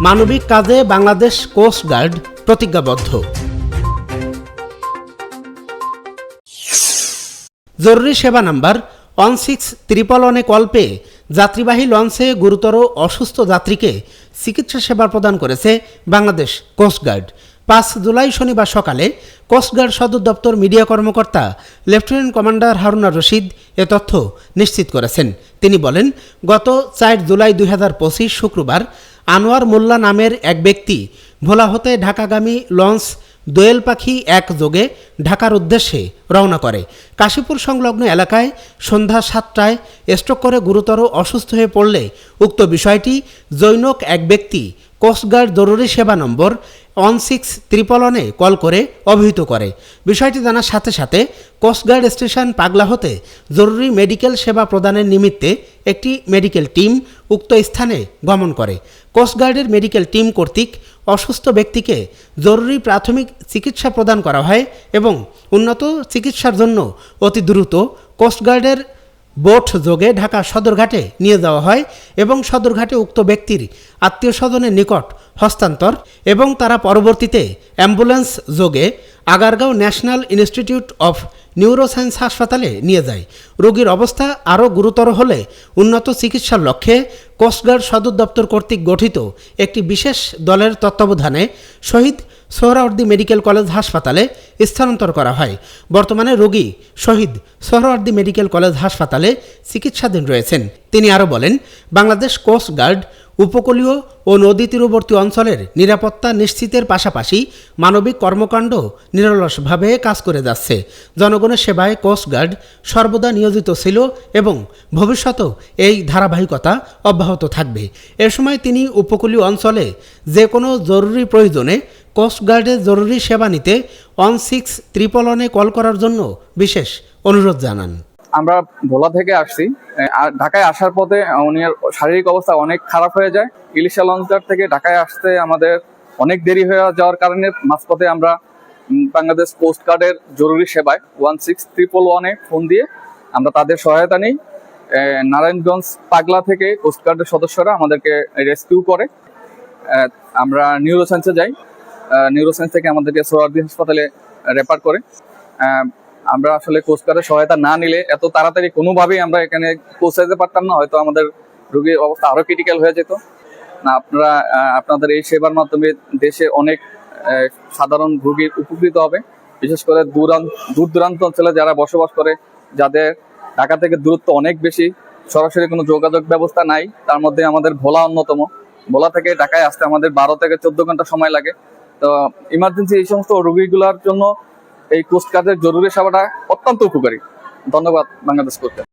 মানবিক কাজে Bangladesh coast guard প্রতিজ্ঞাবদ্ধ। জরুরি সেবা নাম্বার 16311 কল পেয়ে যাত্রীবাহী লঞ্চে গুরুতর অসুস্থ যাত্রীকে চিকিৎসা সেবা প্রদান করেছে বাংলাদেশ কোস্টগার্ড। 5 জুলাই শনিবার সকালে কোস্টগার্ড সদর দপ্তর মিডিয়া কর্মকর্তা লেফটেন্যান্ট কমান্ডার হারুনা রশিদ এ তথ্য নিশ্চিত করেছেন। তিনি বলেন, গত 4 জুলাই 2025 শুক্রবার আনোয়ার মোল্লা নামের এক ব্যক্তি ভোলা হতে ঢাকাগামী লঞ্চ দোয়েল পাখি 1 যোগে ঢাকার উদ্দেশ্যে রওনা করে। কাশীপুর সংলগ্ন এলাকায় সন্ধ্যা 7টায় স্ট্রোক করে গুরুতর অসুস্থ হয়ে পড়লে উক্ত বিষয়টি জৈনক এক ব্যক্তি কোস্টগার্ড জরুরি সেবা নম্বর 16311 কল করে অবহিত করে। বিষয়টি জানার সাথে সাথে কোস্টগার্ড স্টেশন পাগলা হতে জরুরি মেডিকেল সেবা প্রদানের নিমিত্তে একটি মেডিকেল টিম উক্ত স্থানে গমন করে। কোস্টগার্ডের মেডিকেল টিম কর্তৃক অসুস্থ ব্যক্তিকে জরুরি প্রাথমিক চিকিৎসা প্রদান করা হয় এবং উন্নত চিকিৎসার জন্য অতি দ্রুত কোস্টগার্ডের বোট যোগে ঢাকা সদরঘাটে নিয়ে যাওয়া হয় এবং সদরঘাটে উক্ত ব্যক্তির আত্মীয় স্বজনের নিকট হস্তান্তর এবং তারা পরবর্তীতে অ্যাম্বুলেন্স যোগে Agargaon national institute of neuroscience হাসপাতালে নিয়ে যায়। রোগীর অবস্থা আরও গুরুতর হলে উন্নত চিকিৎসার লক্ষ্যে কোস্টগার্ড সদর দপ্তর কর্তৃক গঠিত একটি বিশেষ দলের তত্ত্বাবধানে শহীদ সোহরাওয়ার্দী মেডিকেল কলেজ হাসপাতালে স্থানান্তর করা হয়। বর্তমানে রোগী শহীদ সোহরাওয়ার্দী মেডিকেল কলেজ হাসপাতালে চিকিৎসাধীন রয়েছেন। তিনি আরও বলেন, বাংলাদেশ কোস্ট গার্ড উপকূলীয় ও নদী তীরবর্তী অঞ্চলের নিরাপত্তা নিশ্চিতের পাশাপাশি মানবিক কর্মকাণ্ড নিরলসভাবে কাজ করে যাচ্ছে। জনগণের সেবায় কোস্টগার্ড সর্বদা নিয়োজিত ছিল এবং ভবিষ্যতেও এই ধারাবাহিকতা অব্যাহত থাকবে। এ সময় তিনি উপকূলীয় অঞ্চলে যে কোনো জরুরি প্রয়োজনে কোস্টগার্ডের জরুরি সেবা নিতে 16311 কল করার জন্য বিশেষ অনুরোধ জানান। আমরা ভোলা থেকে আসছি, ঢাকায় আসার পথে উনার শারীরিক অবস্থা অনেক খারাপ হয়ে যায়। ইলিশা লঞ্চঘাট থেকে ঢাকায় আসতে আমাদের অনেক দেরি হয়ে যাওয়ার কারণে মাঝপথে আমরা বাংলাদেশ কোস্ট গার্ডের জরুরি সেবায় 16311 ফোন দিয়ে আমরা তাদের সহায়তা নিই। নারায়ণগঞ্জ পাগলা থেকে কোস্ট গার্ডের সদস্যরা আমাদেরকে রেস্কিউ করে। আমরা নিউরোসায়েন্সে যাই, নিউরোসায়েন্স থেকে আমাদেরকে সোহরাওয়ার্দী হাসপাতালে রেফার করে। আমরা আসলে কোস্টগার্ডের সহায়তা না নিলে এত তাড়াতাড়ি কোনোভাবেই আমরা এখানে পৌঁছাতে পারতাম না, হয়তো আমাদের রোগীর অবস্থা আরো ক্রিটিক্যাল হয়ে যেত না। আপনাদের এই সেবার মাধ্যমে দেশে অনেক সাধারণ রোগীর উপকৃত হবে, বিশেষ করে দূর দূরান্ত অঞ্চলে যারা বসবাস করে, যাদের ঢাকা থেকে দূরত্ব অনেক বেশি, সরাসরি কোনো যোগাযোগ ব্যবস্থা নাই। তার মধ্যে আমাদের ভোলা অন্যতম। ভোলা থেকে ঢাকায় আসতে আমাদের 12 থেকে 14 ঘন্টা সময় লাগে। তো ইমার্জেন্সি এই সমস্ত রোগীগুলোর জন্য এই কোস্ট গার্ডের জরুরি সেবাটা অত্যন্ত উপকারী। ধন্যবাদ বাংলাদেশ কোস্ট গার্ড।